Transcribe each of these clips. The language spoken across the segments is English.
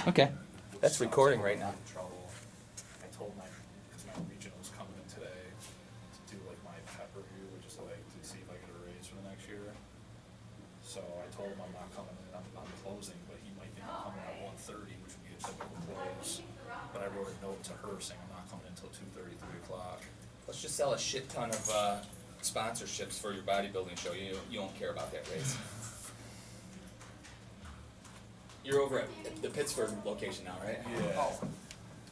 Okay. That's recording right now. Trouble. I told because my regional's coming in today to do like my pep review, which is like to see if I get a raise for the next year. So I told him I'm not coming in, I'm closing, but he might think I'm coming at 1:30, which would be a typical close. But I wrote a note to her saying I'm not coming until 2:30, 3 o'clock. Let's just sell a shit ton of sponsorships for your bodybuilding show. You don't care about that raise. You're over at the Pittsburgh location now, right? Yeah. Oh.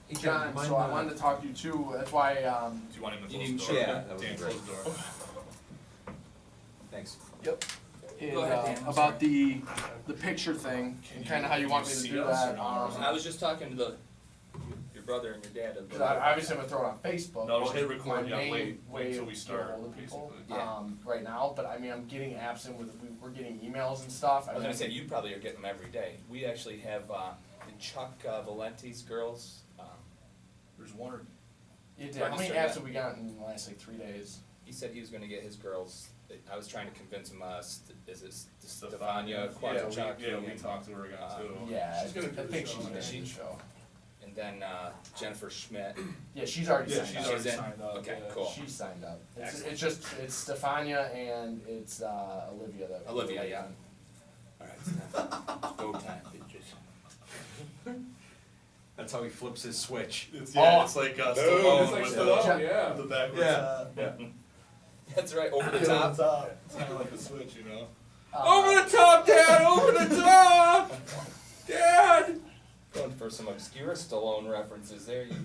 Hey John, so I wanted to talk to you too, that's why, Do you want him to You close need- the door? yeah, that would Dan, be great. close the door. Thanks. yep. And, Go ahead, Dan, I'm about the picture thing, and kinda how you want me to see do us or that, not? I was just talking to your brother and your dad. cause I obviously I'm gonna throw it on Facebook. No, which don't hit is record my yet, main wait way till of we getting start, ahold of people, basically. Yeah. right now, but I mean, I'm getting absent we're getting emails and stuff. I was gonna say, you probably are getting them every day. We actually have the Chuck Valenti's girls. There's one or You did, how many register apps that. have we gotten in the last like 3 days? He said he was gonna get his girls. I was trying to convince him, is it Stefania. Stefania, Quadrichuk, Yeah, we and, talked to her again too. Yeah, She's gonna do I the think show, she's gonna right? do the show. and then Jennifer Schmidt. Yeah, she's already Yeah, signed she's up. already She's in? signed up. Okay, yeah. cool. She's signed up. Excellent. It's just, it's Stefania and it's Olivia that. Olivia, yeah. Alright, go time, bitches. That's how he flips his switch. It's, Oh. it's like It's Stallone like with Stallone, yeah. the backwards. Yeah. Yeah. That's right, over the Over top. the top. It's kind of like the switch, you know. Over the top, Dad! Over the top! Dad! Going for some obscure Stallone references there. You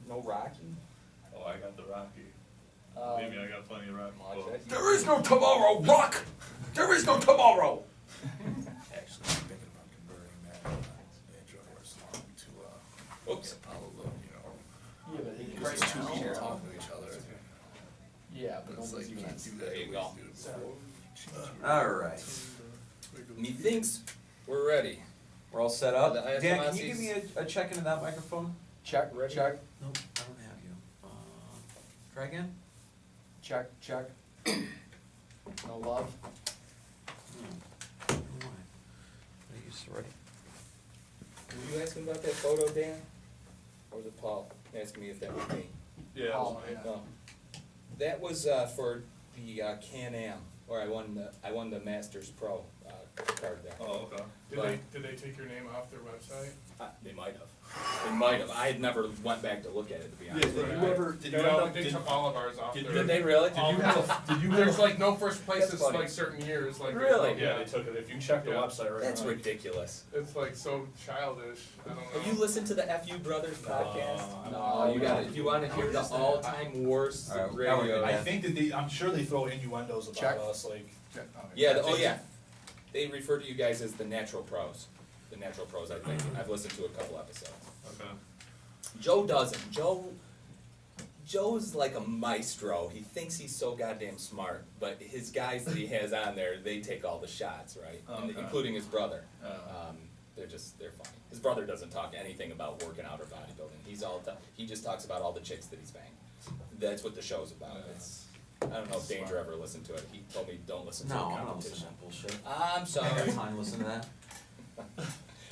no Rocky? Oh, I got the Rocky. Um, Believe me, I got plenty of Rocky. Watch quotes. that. There is no tomorrow, Rock! There is no tomorrow! Actually, I'm thinking about converting that intro or song to Oops. Apollo Look, you know. Yeah, but he Because right two now- people talking to each other. Yeah, but It's like nobody's you even. can't do that. There you the way go. do it before. Alright. Methinks we're ready. We're all set up. The Dan, can you give Iatomasi's- me a check into that microphone? Check, Ready? check, Nope, I don't have you. Try again? check, check. No love. No. Why? Are you ready? Were you asking about that photo, Dan? Or was it Paul asking me if that was me? Yeah. Oh, yeah. No. That was for the Can-Am, where I won the Masters Pro card there. Oh, okay. Did they take your name off their website? They might have. They might have. I had never went back to look at it, to be honest. Did with you you. ever? Did you No, end up? they Did, took all of ours off did- their. Did they really? did you have? Did you There's have? like no first places That's funny. like certain years, like. Really? Yeah, they took it. If you check the Yeah. website right That's now. ridiculous. It's like so childish, I don't know. Have you listened to the FU Brothers podcast? No, No, you got it. If you want to hear the all-time worst All right, radio. I think that I'm sure they throw innuendos about Check. us, like. Yeah, yeah. They refer to you guys as the natural pros. The natural pros, I think. I've listened to a couple episodes. Okay. Joe doesn't. Joe's like a maestro. He thinks he's so goddamn smart, but his guys that he has on there, they take all the shots, right? Oh, And okay. including his brother. Oh. They're funny. His brother doesn't talk anything about working out or bodybuilding. He just talks about all the chicks that he's banged. That's what the show's about. It's, I don't know if Danger ever listened to it. He told me don't listen to No, the I don't listen to competition. that bullshit. I'm I sorry. don't have time to listen to that.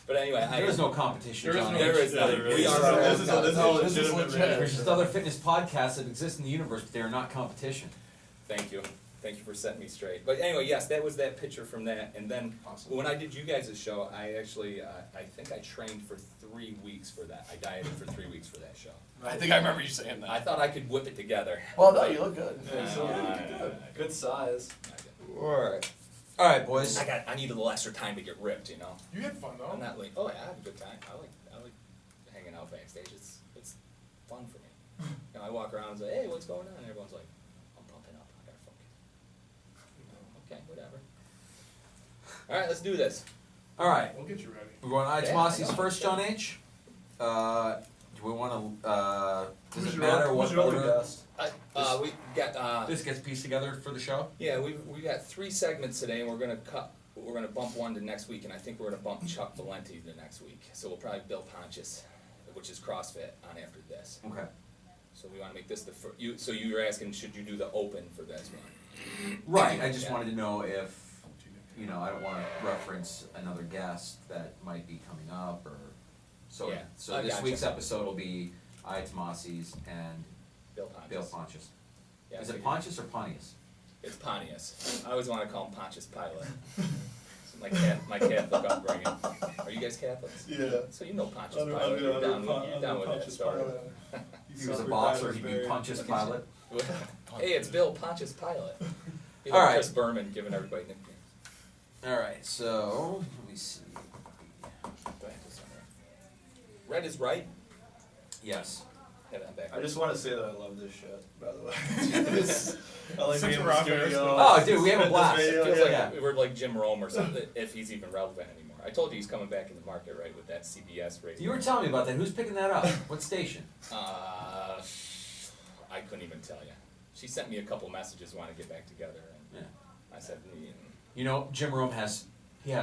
But anyway, There is no competition, There is Johnny. no- There is Yeah, none. there We is. are our This own is gods. all This is legitimate legit. radio. There's just other fitness podcasts that exist in the universe, but they are not competition. Thank you. Thank you for setting me straight. But anyway, yes, that was that picture from that. And then Awesome. when I did you guys' show, I actually, I think I trained for 3 weeks for that. I dieted for 3 weeks for that show. I think I remember you saying I that. thought I could whip it together. Well, no, you look good. Good size. Alright. Alright, boys. I needed a little extra time to get ripped, you know. You had fun though. I'm not like, oh yeah, I have a good time. I like hanging out backstage. It's fun for me. You know, I walk around and say, hey, what's going on? And everyone's like, I'm pumping up. I gotta focus. Okay, whatever. All right, let's do this. Alright. We'll get you ready. We're going Yeah, Iatomasi's I know. first, John H. Do we want to, does Who's it your matter other- what who's your other order guest? We got this gets pieced together for the show? yeah, we got 3 segments today, and we're gonna bump one to next week, and I think we're gonna bump Chuck Valenti to next week. So we'll probably Bill Pontius, which is CrossFit, on after this. Okay. So we want to make this the first. So you were asking, should you do the open for this one? Right, I just Yeah. wanted to know if, I don't want to reference another guest that might be coming up, or, So, Yeah, so I this gotcha. week's episode will be Iatomasi's and Bill Pontius. Bill Pontius. Yeah, Is I it figured. Pontius or Pontius? It's Pontius. I always want to call him Pontius Pilate. It's my Catholic upbringing. Are you guys Catholics? Yeah. So you know Pontius Pilate. You're down with that story. He was a boxer, he'd be Pontius Pilate. Hey, it's Bill Pontius Pilate. Be All like right. Chris Berman giving everybody nicknames. Alright, so, let me see. Red is right. Yes. Have it back. I just want to say that I love this shit, by the way. I like Since being in we're the off air, studio. Oh, dude, we have a This blast. video, It feels yeah. like we're like Jim Rome or something, if he's even relevant anymore. I told you he's coming back in the market, right, with that CBS radio. You were telling me about that, who's picking that up? What station? I couldn't even tell you. She sent me a couple messages, want to get back together, and Yeah. I said, You know, Jim Rome has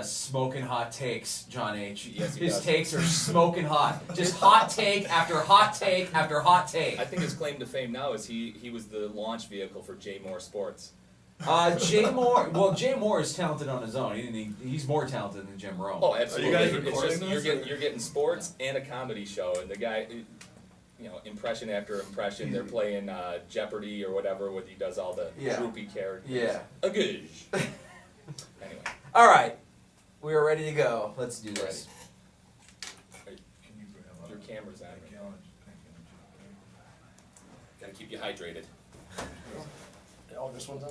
smoking hot takes, John H. Yes, he His does. takes are smoking hot. Just hot take after hot take after hot take. I think his claim to fame now is he was the launch vehicle for J Moore Sports. Jay Moore, well, Jay Moore is talented on his own. He's more talented than Jim Rome. Oh, absolutely. guys It's recording just, this, you're getting sports and a comedy show, and the guy, you know, impression after impression, they're playing Jeopardy or whatever, where he does all the Yeah. droopy characters. Yeah. A good. Anyway, All right, we are ready to go. Let's do this. your camera's on. Gotta keep you hydrated. Oh, this one's on?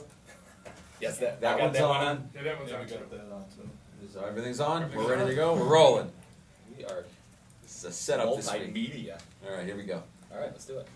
Yes, I That got one's that one on. Yeah, that one's Yeah, on we too. got that on too. So everything's on. We're ready to go. We're rolling. We are This is a setup this week. multimedia. All right, here we go. All right, let's do it.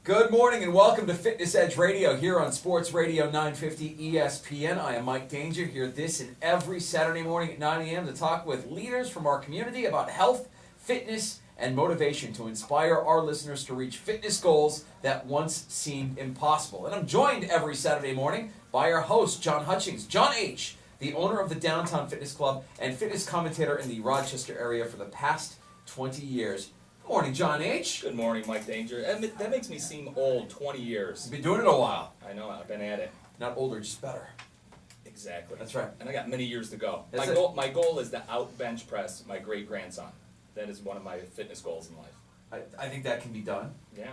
Good morning and welcome to Fitness Edge Radio here on Sports Radio 950 ESPN. I am Mike Danger here this and every Saturday morning at 9 a.m. to talk with leaders from our community about health, fitness, and motivation to inspire our listeners to reach fitness goals that once seemed impossible. And I'm joined every Saturday morning by our host, John Hutchings. John H., the owner of the Downtown Fitness Club and fitness commentator in the Rochester area for the past 20 years. Good morning, John H. Good morning, Mike Danger. That makes me seem old, 20 years. You've been doing it a while. I know, I've been at it. Not older, just better. Exactly. That's right. And I got many years to go. That's My it. goal, my goal is to out bench press my great grandson. That is one of my fitness goals in life. I think that can be done. Yeah,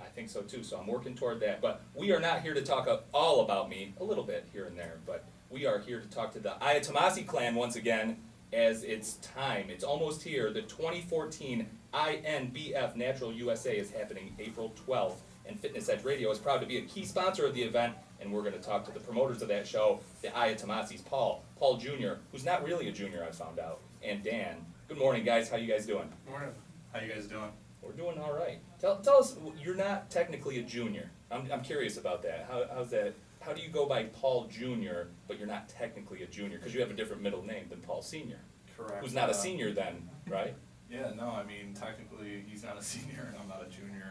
I think so too. So I'm working toward that. But we are not here to talk all about me, a little bit here and there, but we are here to talk to the Iatomasi clan once again, as it's time. It's almost here. The 2014 INBF Natural USA is happening April 12th, and Fitness Edge Radio is proud to be a key sponsor of the event, and we're going to talk to the promoters of that show, the Iatomasi's Paul Jr., who's not really a junior, I found out, and Dan. Good morning, guys. How you guys doing? Morning. How you guys doing? We're doing all right. Tell us, you're not technically a junior. I'm curious about that. How's that? How do you go by Paul Jr., but you're not technically a junior? Because you have a different middle name than Paul Sr., Correct. who's not a senior then, right? Yeah, no, I mean, technically, he's not a senior and I'm not a junior.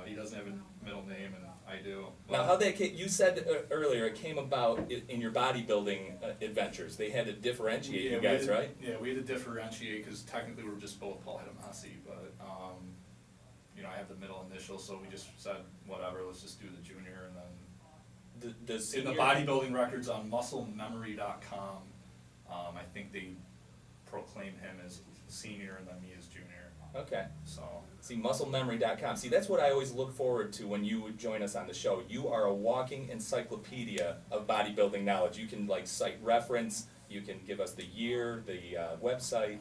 He doesn't have a middle name and I do. Now, how that came, you said earlier it came about in your bodybuilding adventures. They had to differentiate you guys, right? Yeah, we had to differentiate because technically we're just both Paul Iatomasi, but, you know, I have the middle initial, so we just said, whatever, let's just do the junior and then The in senior, the bodybuilding records on musclememory.com, I think they proclaim him as senior and then me as junior. Okay. So See, musclememory.com. See, that's what I always look forward to when you would join us on the show. You are a walking encyclopedia of bodybuilding knowledge. You can cite reference. You can give us the year, the website.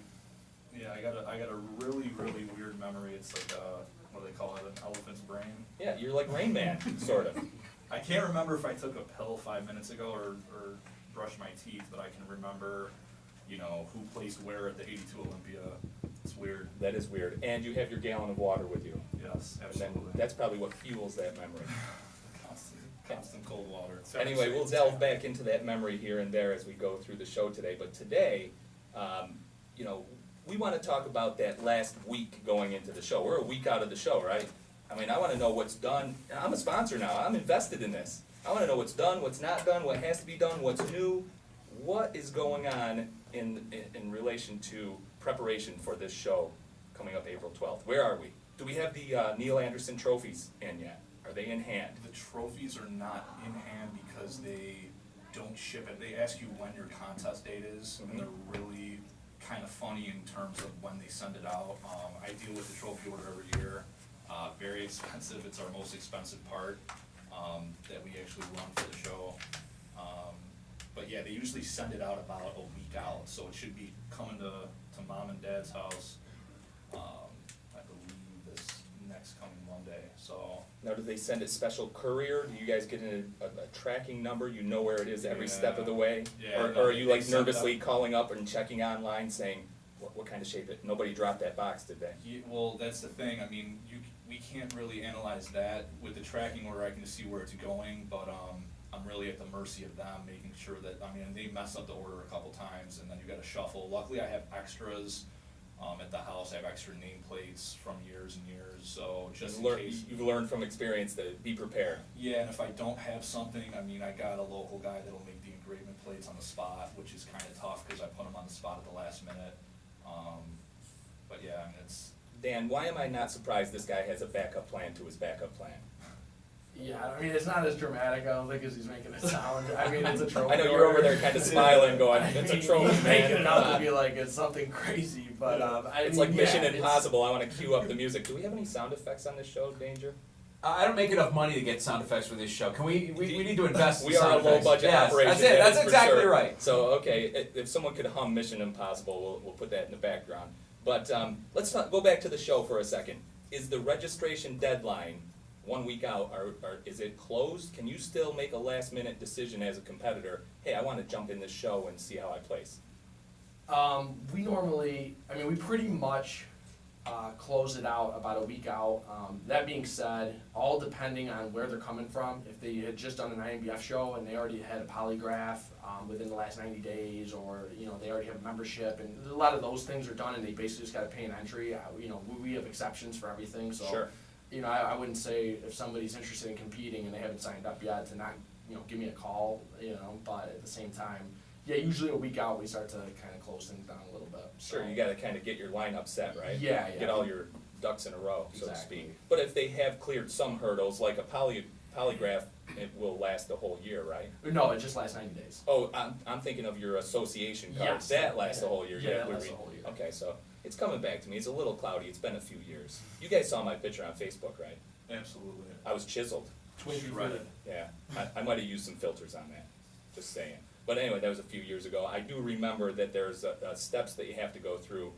yeah, I got a really weird memory. It's like what do they call it, an elephant's brain. Yeah, you're like Rain Man, sort of. I can't remember if I took a pill 5 minutes ago or brushed my teeth, but I can remember, you know, who placed where at the '82 Olympia. It's weird. That is weird. And you have your gallon of water with you. Yes, And then absolutely. that's probably what fuels that memory. Constant cold water. Anyway, we'll delve back into that memory here and there as we go through the show today. But today, you know, we want to talk about that last week going into the show. We're a week out of the show, right? I mean, I want to know what's done. I'm a sponsor now. I'm invested in this. I want to know what's done, what's not done, what has to be done, what's new. What is going on in relation to preparation for this show coming up April 12th? Where are we? Do we have the Neil Anderson trophies in yet? Are they in hand? The trophies are not in hand because they don't ship it. They ask you when your contest date is, and they're really kind of funny in terms of when they send it out. I deal with the trophy order every year. Very expensive. It's our most expensive part that we actually run for the show. But yeah, they usually send it out about a week out, so it should be coming to mom and dad's house, I believe this next coming Monday, so. Now, do they send it special courier? Do you guys get a tracking number? You know where it is every step of the way? Yeah, Or, no, or are you they like send it nervously out. calling up and checking online saying, what kind of shape it? Nobody dropped that box, did they? Well, that's the thing, I mean, we can't really analyze that. With the tracking order, I can see where it's going, but, I'm really at the mercy of them, making sure that, I mean, they mess up the order a couple times, and then you gotta shuffle. Luckily, I have extras, at the house, I have extra nameplates from years and years, so just in case. You've learned from experience to be prepared. Yeah, and if I don't have something, I mean, I got a local guy that'll make the engravement plates on the spot, which is kinda tough, cause I put them on the spot at the last minute. But yeah, I mean, it's, Dan, why am I not surprised this guy has a backup plan to his backup plan? Yeah, I mean, it's not as dramatic, I don't think, as he's making it sound. I mean, it's a trophy. I know you're over there kinda smiling, going, I it's a mean, trophy, he's man. making it out to be like it's something crazy, but, It's like Mission Impossible, I wanna cue up the music. Do we have any sound effects on this show, Danger? I don't make enough money to get sound effects for this show. Can we need to invest in We are sound a effects. low-budget Yes, operation. That's it, that that's is for exactly sure. right. So, okay, if someone could hum Mission Impossible, we'll put that in the background. But, let's go back to the show for a second. Is the registration deadline 1 week out, or is it closed? Can you still make a last-minute decision as a competitor, hey, I wanna jump in this show and see how I place? We normally, I mean, we pretty much, close it out about a week out. That being said, all depending on where they're coming from, if they had just done an IMBF show and they already had a polygraph, within the last 90 days, or, you know, they already have a membership, and a lot of those things are done and they basically just gotta pay an entry. You know, we have exceptions for everything, so. Sure. You know, I wouldn't say if somebody's interested in competing and they haven't signed up yet to not, you know, give me a call, you know, but at the same time, yeah, usually a week out, we start to kinda close things down a little bit. Sure, so. you gotta kinda get your lineup set, right? Yeah, yeah. Get all your ducks in a row, so to Exactly. speak. But if they have cleared some hurdles, like a polygraph, it will last the whole year, right? No, it just lasts 90 days. Oh, I'm thinking of your association card. Yes. That lasts the whole year. Yeah, that we lasts read- the whole year. Okay, so it's coming back to me. It's a little cloudy. It's been a few years. You guys saw my picture on Facebook, right? absolutely. I was chiseled. Shredded. Yeah, I might have used some filters on that, just saying. But anyway, that was a few years ago. I do remember that there's steps that you have to go through.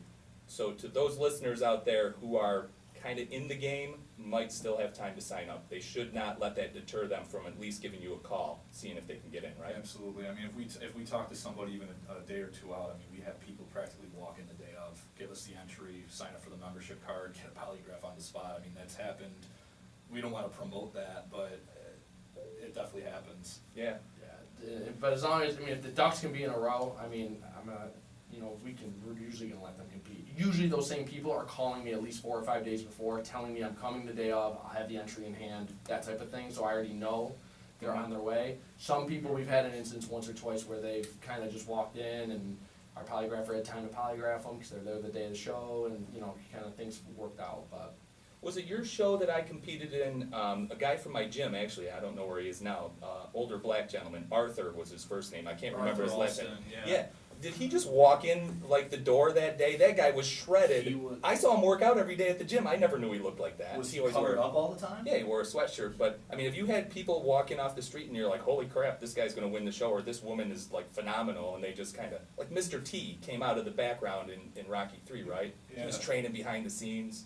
So to those listeners out there who are kind of in the game, might still have time to sign up. They should not let that deter them from at least giving you a call, seeing if they can get in, right? Absolutely, I mean, if we talk to somebody even a day or two out, I mean, we have people practically walk in the day of, give us the entry, sign up for the membership card, get a polygraph on the spot, I mean, that's happened. We don't wanna promote that, but it definitely happens. Yeah. Yeah, but as long as, I mean, if the Ducks can be in a row, I mean, you know, we're usually gonna let them compete. Usually those same people are calling me at least 4 or 5 days before, telling me I'm coming the day of, I have the entry in hand, that type of thing, so I already know they're on their way. Some people, we've had an instance once or twice where they've kinda just walked in and our polygrapher had time to polygraph them, cause they're there the day of the show, and, you know, kinda things worked out, but. Was it your show that I competed in? A guy from my gym, actually, I don't know where he is now, older black gentleman, Arthur was his first name, I can't remember his Arthur last name. Alston, yeah. Yeah, did he just walk in like the door that day? That guy was shredded. He was- I saw him work out every day at the gym, I never knew he looked like that. Was he always covered wore- up all the time? Yeah, he wore a sweatshirt, but, I mean, if you had people walking off the street and you're like, holy crap, this guy's gonna win the show, or this woman is like phenomenal, and they just kinda, like Mr. T came out of the background in Rocky 3, right? He was Yeah. training behind the scenes.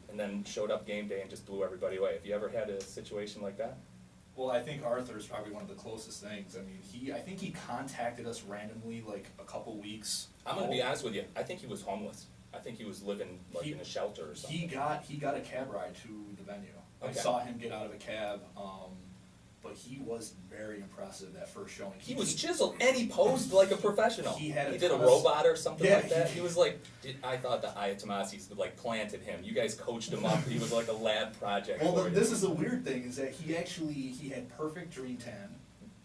And then showed up game day and just blew everybody away. Have you ever had a situation like that? Well, I think Arthur's probably one of the closest things. I mean, I think he contacted us randomly like a couple weeks. I'm gonna be honest with you, I think he was homeless. I think he was living like He- in a shelter or something. He got a cab ride to the venue. I Okay. saw him get out of a cab, but he was very impressive that first showing. He was chiseled and he posed like a professional. He had a did a ton of- robot or something Yeah, like that. he- He was like, I thought the Iatomasi's like planted him. You guys coached him up. He was like a lab project Well, for you. this is the weird thing is that he had perfect dream tan,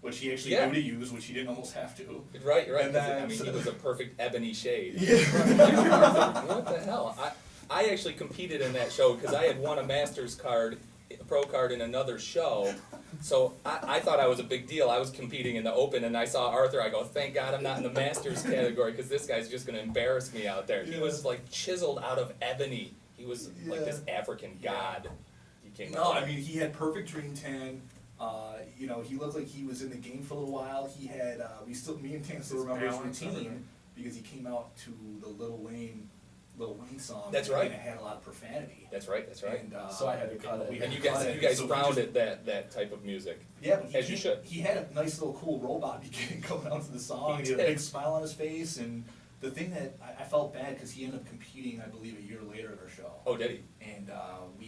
which he actually Yeah. knew to use, which he didn't almost have to. Right, right. And 'Cause then- I mean, he was a perfect ebony shade. Yeah. What the hell? I actually competed in that show because I had won a Masters card, a pro card in another show, So I thought I was a big deal. I was competing in the Open, and I saw Arthur. I go, thank God I'm not in the Masters category, because this guy's just going to embarrass me out there. He was like chiseled out of ebony. He was like this African god. He came No, out I there. mean, he had perfect dream tan. You know, he looked like he was in the game for a little while. He had, me and Tan still His remember his balance, routine, everything. because he came out to the Lil Wayne song. That's right. And it had a lot of profanity. That's right. That's right. And, So I had to cut it. we had And to you cut guys, it. you guys So we frowned just- at that type of music. Yeah, but As you should. He had a nice little cool robot beginning coming out to the song. He He had a did. big smile on his face, and the thing that I felt bad, because he ended up competing, I believe, a year later at our show. Oh, did he? And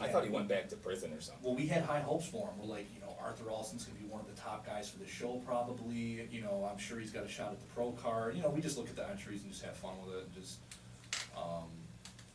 I thought he went back to prison or something. Well, we had high hopes for him. We're like, you know, Arthur Alston's gonna be one of the top guys for the show probably. You know, I'm sure he's got a shot at the pro card. You know, we just look at the entries and just have fun with it. And just,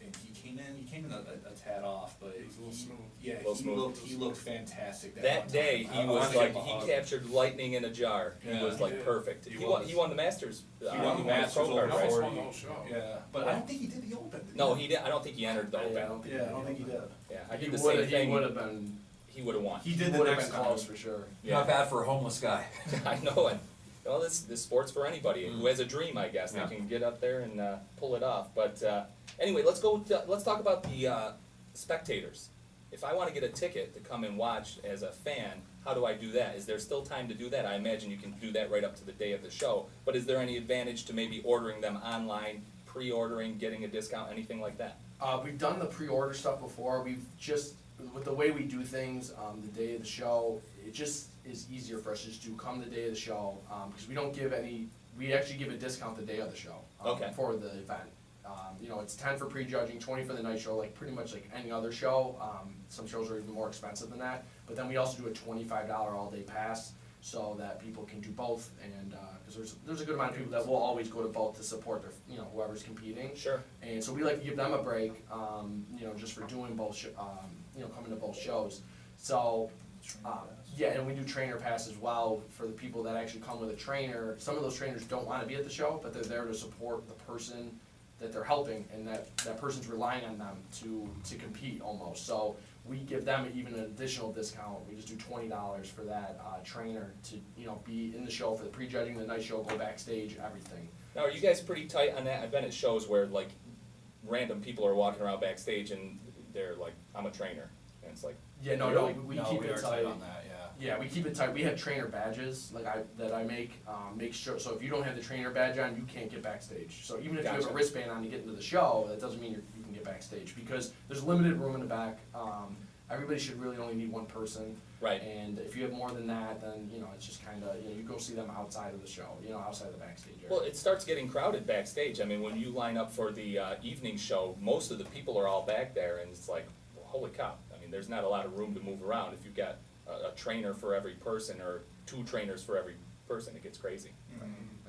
and he came in a tad off, but He was a little smooth. yeah, Little smooth. he looked fantastic. That one time. day, I he wanted was to give like, him a he hug. captured lightning in a jar. He Yeah, was he like did. perfect. He He won was. the Masters. He won the Pro Masters card, over He almost right? 40. won the whole show. Yeah, but I don't think he did the Open. did No, he did. I don't think he entered the Yeah, Open. I don't think Yeah, I don't think he did. Yeah, I He did the would same have. thing. He would have been. He would have won. He did the would have next been time. close for sure. Not bad for a homeless guy. I know it. Well, this sport's for anybody who has a dream, I guess. Yeah. They can get up there and pull it off. But anyway, let's talk about the spectators. If I want to get a ticket to come and watch as a fan, how do I do that? Is there still time to do that? I imagine you can do that right up to the day of the show. But is there any advantage to maybe ordering them online, pre-ordering, getting a discount, anything like that? We've done the pre-order stuff before. We've just, with the way we do things, the day of the show, it just is easier for us just to come the day of the show, because we don't give any, we actually give a discount the day of the show. Okay. For the event. You know, it's 10 for prejudging, 20 for the night show, like pretty much like any other show. Some shows are even more expensive than that. But then we also do a $25 all-day pass, so that people can do both. And, because there's a good amount of people that will always go to both to support their, you know, whoever's competing. Sure. And so we like to give them a break, you know, just for doing both, you know, coming to both shows. So, yeah, and we do trainer pass as well for the people that actually come with a trainer. Some of those trainers don't wanna be at the show, but they're there to support the person that they're helping, and that person's relying on them to compete almost. So we give them even an additional discount. We just do $20 for that trainer to, you know, be in the show for the prejudging, the night show, go backstage, everything. Now, are you guys pretty tight on that? I've been at shows where like random people are walking around backstage and they're like, I'm a trainer. And it's like, Yeah, no, we keep it are tight. on that, yeah. Yeah, we keep it tight. We have trainer badges, like that I make sure, so if you don't have the trainer badge on, you can't get backstage. So even if you have Gotcha. a wristband on to get into the show, that doesn't mean you can get backstage, because there's limited room in the back. Everybody should really only need one person. right. And if you have more than that, then, you know, it's just kinda, you know, you go see them outside of the show, you know, outside of the backstage area. Well, it starts getting crowded backstage. I mean, when you line up for the evening show, most of the people are all back there, and it's like, well, holy cow. I mean, there's not a lot of room to move around. If you've got a trainer for every person or 2 trainers for every person, it gets crazy.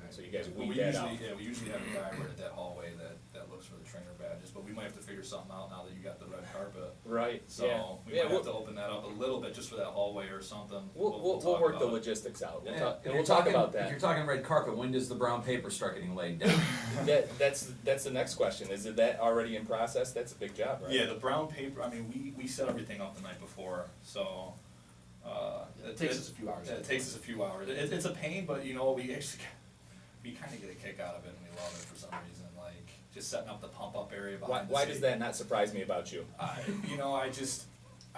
So you guys Well, weed we that out. usually have a guy right at that hallway that looks for the trainer badges, but we might have to figure something out now that you got the red carpet. Right, So yeah. we Yeah, might have to we'll, open that up a little bit just for that hallway or something. we'll talk work the about it. logistics out. We'll Yeah, talk, if and you're we'll talk talking- about If that. you're talking red carpet, when does the brown paper start getting laid down? That's the next question. Is it that already in process? That's a big job, right? Yeah, the brown paper, I mean, we set everything up the night before, so, It takes us a few hours. It takes us a few hours. It's a pain, but you know, we actually, we kinda get a kick out of it and we love it for some reason, like, just setting up the pump-up area Why, behind the why seat. does that not surprise me about you? You know, I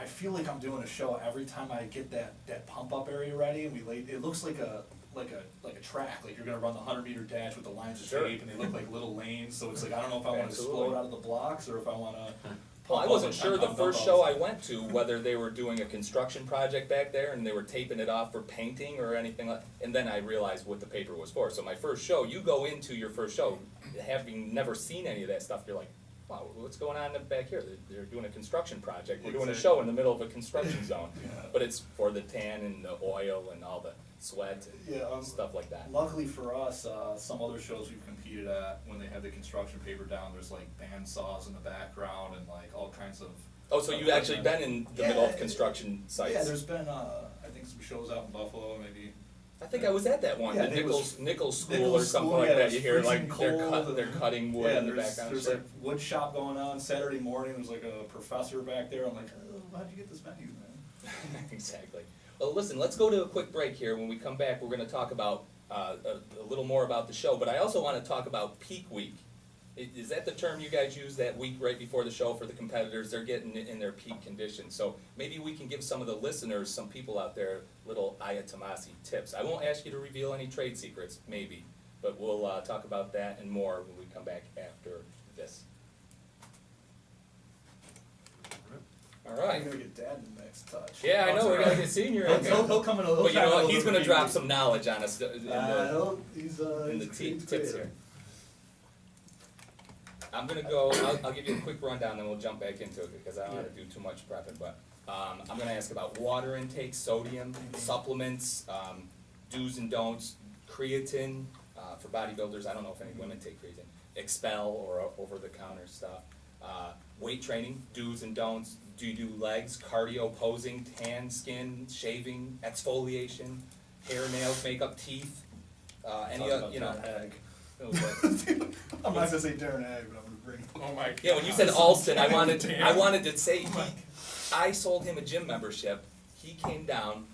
feel like I'm doing a show every time I get that pump-up area ready, and it looks like a track, like you're gonna run the 100-meter dash with the lines of Sure. tape, and they look like little lanes, so it's like, I don't know if I wanna Absolutely. explode out of the blocks, or if I wanna. Well, I pump up wasn't and sure the dump first dumbbells. show I went to, whether they were doing a construction project back there and they were taping it off for painting or anything like, and then I realized what the paper was for. So my first show, you go into your first show, having never seen any of that stuff, you're like, wow, what's going on back here? They're doing a construction project. We're doing a show in the middle of a construction zone. Yeah. But it's for the tan and the oil and all the sweat and Yeah, stuff like that. Luckily for us, some other shows we've competed at, when they have the construction paper down, there's like band saws in the background and like all kinds of. Oh, so you've actually been in the middle of construction sites? Yeah, there's been, I think some shows out in Buffalo, maybe. I think I was at that one, Yeah, the it was- Nichols School or Nichols something School, like yeah, it that. was You hear like freezing cold. they're cutting wood Yeah, in the there's background. like wood shop going on Saturday morning. There's like a professor back there. I'm like, oh, how'd you get this menu, man? Exactly. Well, listen, let's go to a quick break here. When we come back, we're gonna talk about, a little more about the show, but I also wanna talk about peak week. Is that the term you guys use, that week right before the show for the competitors? They're getting in their peak condition. So maybe we can give some of the listeners, some people out there, little Iatomasi tips. I won't ask you to reveal any trade secrets, maybe, but we'll talk about that and more when we come back after this. All right. I'm gonna get Dad in the next touch. Yeah, I know, we gotta get Senior in here. He'll come in a little. But you know what, he's gonna drop some knowledge on us in He's the he's tips creative. here. I'm gonna go, I'll give you a quick rundown, then we'll jump back into it, because I don't wanna do too much prepping, but, I'm gonna ask about water intake, sodium, supplements, do's and don'ts, creatine, for bodybuilders, I don't know if any women take creatine, Expel or over-the-counter stuff, weight training, do's and don'ts, do you do legs, cardio, posing, tan skin, shaving, exfoliation, hair, nails, makeup, teeth, any, you know. I'm not gonna say Darren Ag, but I'm gonna bring. Oh my god. Yeah, when you said Alston, I wanted Damn. to say, I sold him a gym membership, he came down,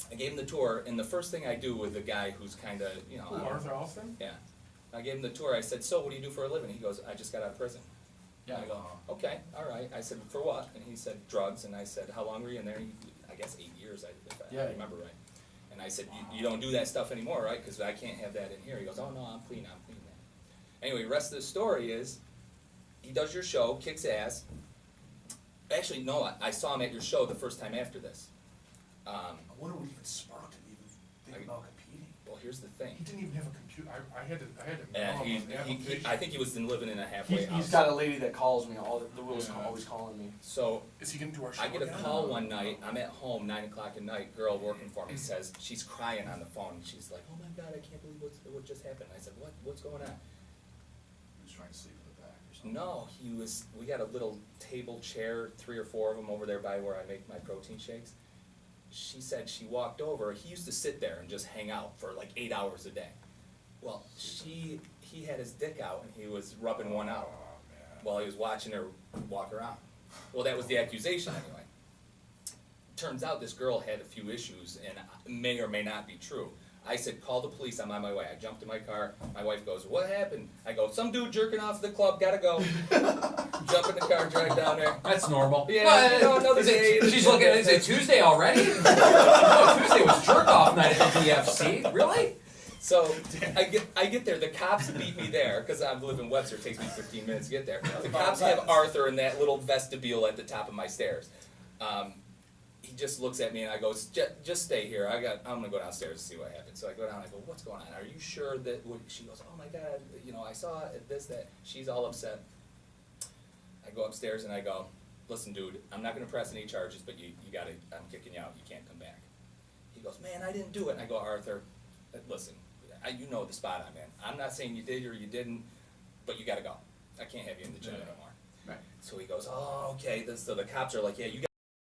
I gave him the tour, and the first thing I do with a guy who's kinda, you know. Who, Arthur Alston? Yeah, I gave him the tour, I said, so what do you do for a living? He goes, I just got out of prison. Yeah. I go, okay, all right, I said, for what? And he said, drugs, and I said, how long were you in there? I guess 8 years, if I Yeah. remember right. And I said, you don't do that stuff anymore, right? Cause I can't have that in here. He goes, oh no, I'm clean now. Anyway, rest of the story is, he does your show, kicks ass. Actually, no, I saw him at your show the first time after this. I wonder what even sparked him even thinking about competing. Well, here's the thing. He didn't even have a computer. I had to And mail him an he, application. I think he was living in a halfway house. He's got a lady that calls me, Will's Yeah. always calling me. So, Is he gonna do our show I get a again? call one night, I'm at home, 9 o'clock at night, girl working for me says, she's crying on the phone, and she's like, oh my god, I can't believe what just happened. I said, what's going on? He was trying to sleep in the back or something. No, we got a little table chair, 3 or 4 of them over there by where I make my protein shakes. She said she walked over, he used to sit there and just hang out for like 8 hours a day. Well, he had his dick out and he was rubbing one out while he was watching her walk around. Well, that was the accusation anyway. Turns out this girl had a few issues and may or may not be true. I said, call the police, I'm on my way. I jumped in my car, my wife goes, what happened? I go, some dude jerking off at the club, gotta go. Jump in the car, drive down there. That's normal. Yeah, you know, another Is it- day. she's looking at it, is it Tuesday already? No, Tuesday was jerk off night at the PFC. Really? So I get there, the cops beat me there, because I live in Webster, it takes me 15 minutes to get there. The cops have Arthur in that little vestibule at the top of my stairs. He just looks at me and I go, just stay here, I'm gonna go downstairs and see what happens. So I go down and I go, what's going on? Are you sure that, she goes, oh my god, you know, I saw this, that, she's all upset. I go upstairs and I go, listen dude, I'm not gonna press any charges, but you gotta, I'm kicking you out, you can't come back. He goes, man, I didn't do it. And I go, Arthur, listen, you know the spot I'm in. I'm not saying you did or you didn't, but you gotta go. I can't have you in the gym anymore. Right. So he goes, oh, okay, so the cops are like, yeah, you